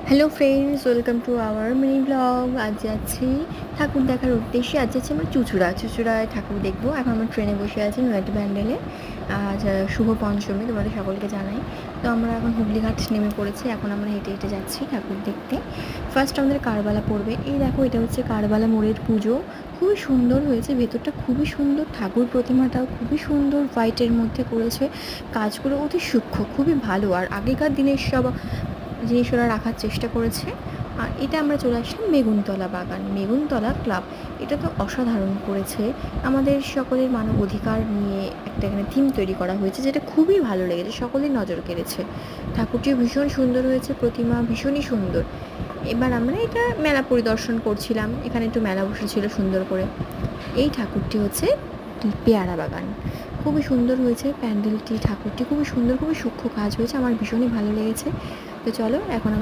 Hello friends, welcome to our mini blog. আজ যাচ্ছি ঠাকুর দেখার উদ্দেশ্যে। আজ যাচ্ছি আমরা চুঁচুড়ায় ঠাকুর দেখবো। এখন আমরা ট্রেনে বসে আছি নয়াটি ব্যান্ডেলে। আজ শুভ পঞ্চমী, তোমাদের সকলকে জানাই। তো আমরা এখন হুগলিঘাট নেমে পড়েছি। এখন আমরা হেঁটে হেঁটে যাচ্ছি ঠাকুর দেখতে। ফার্স্ট আমাদের কারবালা পড়বে। এই দেখো, এটা হচ্ছে কারবালা মোড়ের পুজো। খুবই সুন্দর হয়েছে, ভেতরটা খুবই সুন্দর, ঠাকুর প্রতিমাটাও খুবই সুন্দর, হোয়াইটের মধ্যে করেছে। কাজগুলো অতি সূক্ষ্ম, খুবই ভালো। আর আগেকার দিনের সব জিনিস ওরা রাখার চেষ্টা করেছে। আর এটা আমরা চলে আসলাম বেগুনতলা বাগান, বেগুনতলা ক্লাব। এটা তো অসাধারণ করেছে। আমাদের সকলের মানব অধিকার নিয়ে একটা এখানে থিম তৈরি করা হয়েছে, যেটা খুবই ভালো লেগেছে, সকলের নজর কেড়েছে। ঠাকুরটিও ভীষণ সুন্দর হয়েছে, প্রতিমা ভীষণই সুন্দর। এবার আমরা এটা মেলা পরিদর্শন করছিলাম, এখানে একটু মেলা বসেছিল সুন্দর করে। এই ঠাকুরটি হচ্ছে পেয়ারা বাগান। খুবই সুন্দর হয়েছে প্যান্ডেলটি, ঠাকুরটি খুবই সুন্দর, খুবই সূক্ষ্ম কাজ হয়েছে, আমার ভীষণই ভালো লেগেছে। তো চলো এখন আমরা